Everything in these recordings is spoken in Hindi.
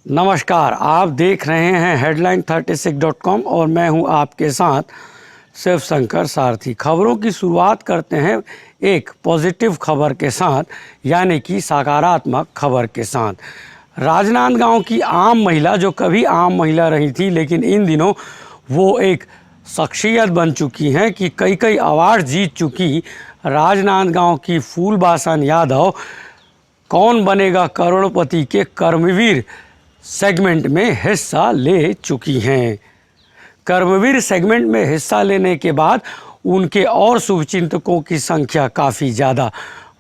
नमस्कार, आप देख रहे हैं headline36.com और मैं हूं आपके साथ शिव शंकर सारथी। खबरों की शुरुआत करते हैं एक पॉजिटिव खबर के साथ, यानी कि सकारात्मक खबर के साथ। राजनांदगांव की आम महिला, जो कभी आम महिला रही थी लेकिन इन दिनों वो एक शख्सियत बन चुकी हैं कि कई अवार्ड जीत चुकी राजनांदगांव की फूलबासन यादव कौन बनेगा करोड़पति के कर्मवीर सेगमेंट में हिस्सा ले चुकी हैं। कर्मवीर सेगमेंट में हिस्सा लेने के बाद उनके और शुभचिंतकों की संख्या काफ़ी ज़्यादा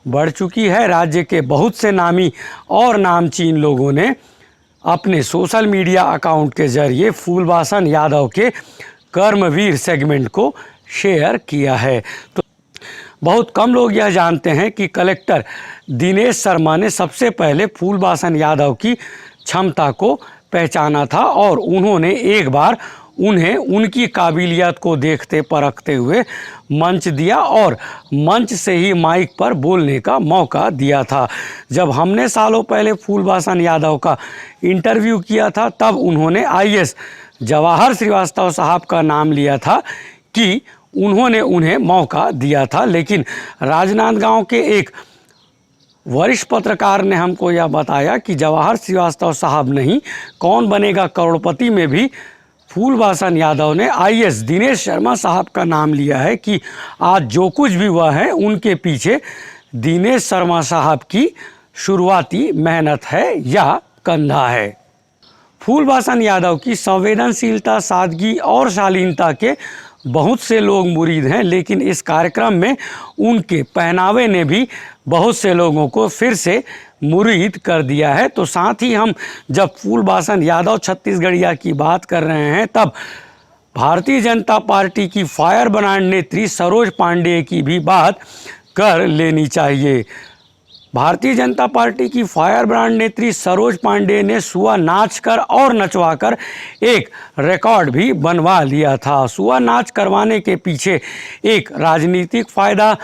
बढ़ चुकी है। राज्य के बहुत से नामी और नामचीन लोगों ने अपने सोशल मीडिया अकाउंट के जरिए फूलबासन यादव के कर्मवीर सेगमेंट को शेयर किया है। तो बहुत कम लोग यह जानते हैं कि कलेक्टर दिनेश शर्मा ने सबसे पहले फूलबासन यादव की क्षमता को पहचाना था और उन्होंने एक बार उन्हें उनकी काबिलियत को देखते परखते हुए मंच दिया और मंच से ही माइक पर बोलने का मौका दिया था। जब हमने सालों पहले फूलबासन यादव का इंटरव्यू किया था तब उन्होंने आईएएस जवाहर श्रीवास्तव साहब का नाम लिया था कि उन्होंने उन्हें मौका दिया था, लेकिन राजनांदगांव के एक वरिष्ठ पत्रकार ने हमको यह बताया कि जवाहर श्रीवास्तव साहब नहीं, कौन बनेगा करोड़पति में भी फूलबासन यादव ने आईएएस दिनेश शर्मा साहब का नाम लिया है कि आज जो कुछ भी हुआ है उनके पीछे दिनेश शर्मा साहब की शुरुआती मेहनत है या कंधा है। फूलबासन यादव की संवेदनशीलता, सादगी और शालीनता के बहुत से लोग मुरीद हैं, लेकिन इस कार्यक्रम में उनके पहनावे ने भी बहुत से लोगों को फिर से मुरीद कर दिया है। तो साथ ही हम जब फूलबासन यादव छत्तीसगढ़िया की बात कर रहे हैं तब भारतीय जनता पार्टी की फायर ब्रांड नेत्री सरोज पांडेय की भी बात कर लेनी चाहिए। भारतीय जनता पार्टी की फायर ब्रांड नेत्री सरोज पांडेय ने सुआ नाचकर और नचवाकर एक रिकॉर्ड भी बनवा लिया था। सुआ नाच करवाने के पीछे एक राजनीतिक फ़ायदा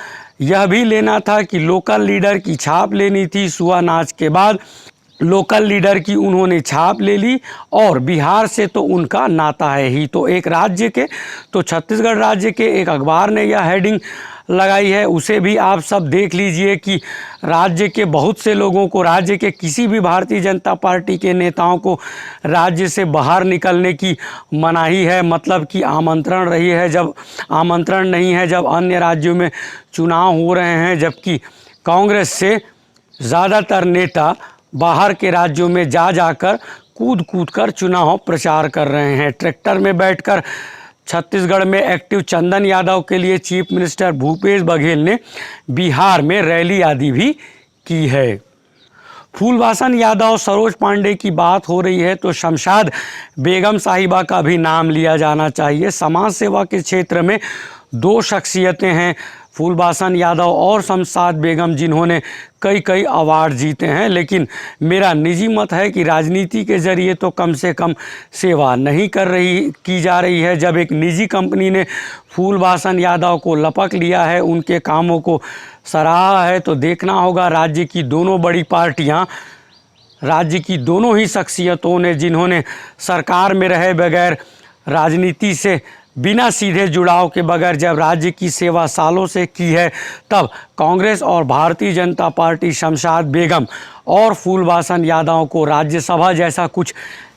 यह भी लेना था कि लोकल लीडर की छाप लेनी थी। सुआ नाच के बाद लोकल लीडर की उन्होंने छाप ले ली और बिहार से तो उनका नाता है ही। तो एक राज्य के, तो छत्तीसगढ़ राज्य के एक अखबार ने यह हेडिंग लगाई है, उसे भी आप सब देख लीजिए कि राज्य के बहुत से लोगों को, राज्य के किसी भी भारतीय जनता पार्टी के नेताओं को राज्य से बाहर निकलने की मनाही है, मतलब कि आमंत्रण रही है। जब आमंत्रण नहीं है, जब अन्य राज्यों में चुनाव हो रहे हैं, जबकि कांग्रेस से ज़्यादातर नेता बाहर के राज्यों में जाकर कूद कर चुनाव प्रचार कर रहे हैं। ट्रैक्टर में बैठकर छत्तीसगढ़ में एक्टिव चंदन यादव के लिए चीफ मिनिस्टर भूपेश बघेल ने बिहार में रैली आदि भी की है। फूलबासन यादव, सरोज पांडेय की बात हो रही है तो शमशाद बेगम साहिबा का भी नाम लिया जाना चाहिए। समाज सेवा के क्षेत्र में दो शख्सियतें हैं, फूलबासन यादव और शमशाद बेगम, जिन्होंने कई अवार्ड जीते हैं, लेकिन मेरा निजी मत है कि राजनीति के ज़रिए तो कम से कम सेवा नहीं की जा रही है। जब एक निजी कंपनी ने फूलबासन यादव को लपक लिया है, उनके कामों को सराहा है, तो देखना होगा राज्य की दोनों बड़ी पार्टियां, राज्य की दोनों ही शख्सियतों ने, जिन्होंने सरकार में रहे बगैर, राजनीति से बिना सीधे जुड़ाव के बगैर जब राज्य की सेवा सालों से की है, तब कांग्रेस और भारतीय जनता पार्टी शमशाद बेगम और फूलबासन यादव को राज्यसभा जैसा कुछ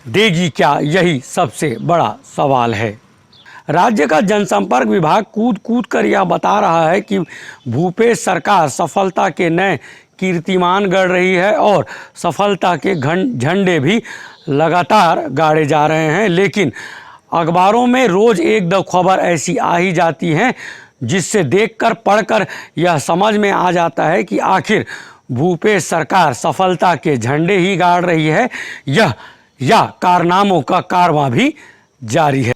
देगी क्या, यही सबसे बड़ा सवाल है। राज्य का जनसंपर्क विभाग कूद कर यह बता रहा है कि भूपेश सरकार सफलता के नए कीर्तिमान गढ़ रही है और सफलता के झंडे भी लगातार गाड़े जा रहे हैं, लेकिन अखबारों में रोज़ एक दो खबर ऐसी आ ही जाती हैं जिससे देखकर पढ़कर यह समझ में आ जाता है कि आखिर भूपेश सरकार सफलता के झंडे ही गाड़ रही है या कारनामों का कारवां भी जारी है।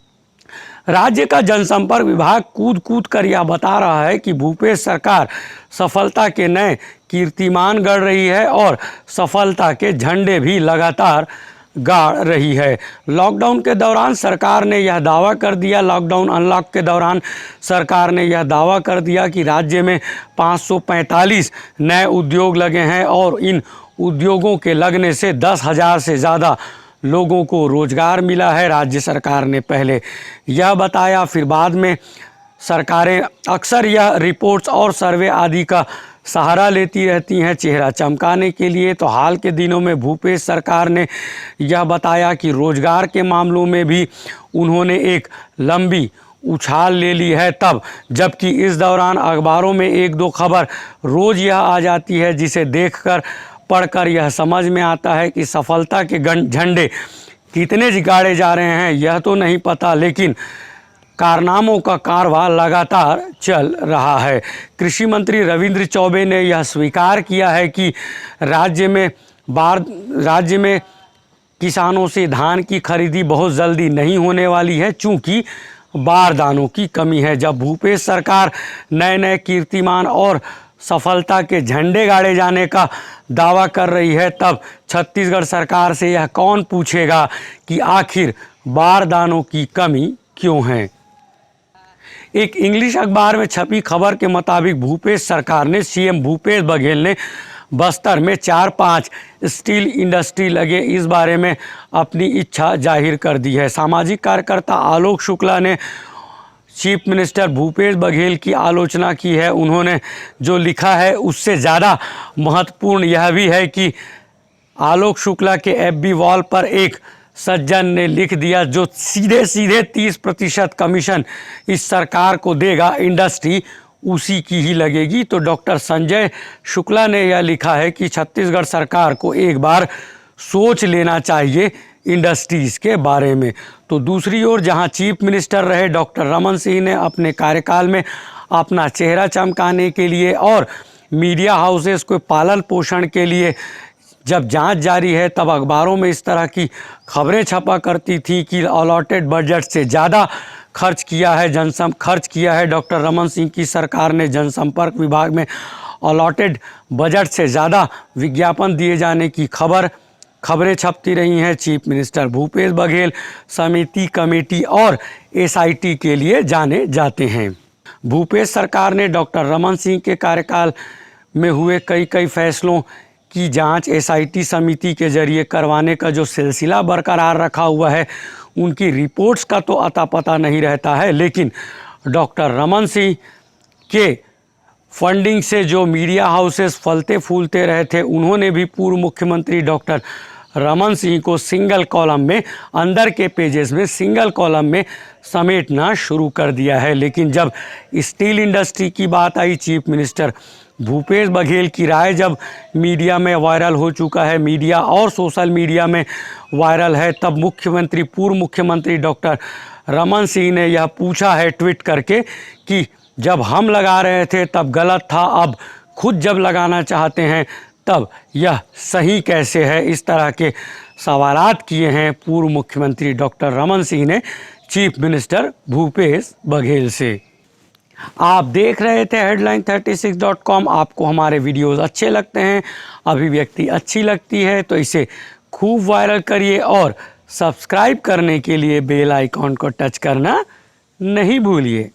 राज्य का जनसंपर्क विभाग कूद कर यह बता रहा है कि भूपेश सरकार सफलता के नए कीर्तिमान गढ़ रही है और सफलता के झंडे भी लगातार गाड़ रही है। लॉकडाउन के दौरान सरकार ने यह दावा कर दिया, लॉकडाउन अनलॉक के दौरान सरकार ने यह दावा कर दिया कि राज्य में 545 नए उद्योग लगे हैं और इन उद्योगों के लगने से 10,000 से ज़्यादा लोगों को रोजगार मिला है। राज्य सरकार ने पहले यह बताया, फिर बाद में सरकारें अक्सर यह रिपोर्ट्स और सर्वे आदि का सहारा लेती रहती हैं चेहरा चमकाने के लिए। तो हाल के दिनों में भूपेश सरकार ने यह बताया कि रोजगार के मामलों में भी उन्होंने एक लंबी उछाल ले ली है तब, जबकि इस दौरान अखबारों में एक दो खबर रोज़ यह आ जाती है जिसे देखकर पढ़कर यह समझ में आता है कि सफलता के झंडे कितने गाड़े जा रहे हैं यह तो नहीं पता, लेकिन कारनामों का कारवां लगातार चल रहा है। कृषि मंत्री रविंद्र चौबे ने यह स्वीकार किया है कि राज्य में किसानों से धान की खरीदी बहुत जल्दी नहीं होने वाली है, चूँकि बारदानों की कमी है। जब भूपेश सरकार नए नए कीर्तिमान और सफलता के झंडे गाड़े जाने का दावा कर रही है, तब छत्तीसगढ़ सरकार से यह कौन पूछेगा कि आखिर बारदानों की कमी क्यों है। एक इंग्लिश अखबार में छपी खबर के मुताबिक भूपेश सरकार ने सीएम भूपेश बघेल ने बस्तर में 4-5 स्टील इंडस्ट्री लगे इस बारे में अपनी इच्छा जाहिर कर दी है। सामाजिक कार्यकर्ता आलोक शुक्ला ने चीफ मिनिस्टर भूपेश बघेल की आलोचना की है। उन्होंने जो लिखा है उससे ज़्यादा महत्वपूर्ण यह भी है कि आलोक शुक्ला के एफबी वॉल पर एक सज्जन ने लिख दिया, जो सीधे सीधे 30% कमीशन इस सरकार को देगा, इंडस्ट्री उसी की ही लगेगी। तो डॉक्टर संजय शुक्ला ने यह लिखा है कि छत्तीसगढ़ सरकार को एक बार सोच लेना चाहिए इंडस्ट्रीज़ के बारे में। तो दूसरी ओर जहां चीफ मिनिस्टर रहे डॉक्टर रमन सिंह ने अपने कार्यकाल में अपना चेहरा चमकाने के लिए और मीडिया हाउसेस को पालन पोषण के लिए जब जांच जारी है, तब अखबारों में इस तरह की खबरें छपा करती थी कि अलॉटेड बजट से ज़्यादा खर्च किया है डॉक्टर रमन सिंह की सरकार ने जनसंपर्क विभाग में अलॉटेड बजट से ज़्यादा विज्ञापन दिए जाने की खबरें छपती रही हैं। चीफ मिनिस्टर भूपेश बघेल समिति, कमेटी और एसआईटी के लिए जाने जाते हैं। भूपेश सरकार ने डॉक्टर रमन सिंह के कार्यकाल में हुए कई फैसलों की जांच एसआईटी समिति के जरिए करवाने का जो सिलसिला बरकरार रखा हुआ है, उनकी रिपोर्ट्स का तो अता पता नहीं रहता है, लेकिन डॉक्टर रमन सिंह के फंडिंग से जो मीडिया हाउसेस फलते फूलते रहे थे, उन्होंने भी पूर्व मुख्यमंत्री डॉक्टर रमन सिंह को सिंगल कॉलम में, अंदर के पेजेस में सिंगल कॉलम में समेटना शुरू कर दिया है। लेकिन जब स्टील इंडस्ट्री की बात आई, चीफ मिनिस्टर भूपेश बघेल की राय जब मीडिया में वायरल हो चुका है, मीडिया और सोशल मीडिया में वायरल है, तब पूर्व मुख्यमंत्री डॉक्टर रमन सिंह ने यह पूछा है ट्वीट करके कि जब हम लगा रहे थे तब गलत था, अब खुद जब लगाना चाहते हैं तब यह सही कैसे है। इस तरह के सवालात किए हैं पूर्व मुख्यमंत्री डॉक्टर रमन सिंह ने चीफ मिनिस्टर भूपेश बघेल से। आप देख रहे थे headline36.com। आपको हमारे वीडियोस अच्छे लगते हैं, अभिव्यक्ति अच्छी लगती है तो इसे खूब वायरल करिए और सब्सक्राइब करने के लिए बेल आइकॉन को टच करना नहीं भूलिए।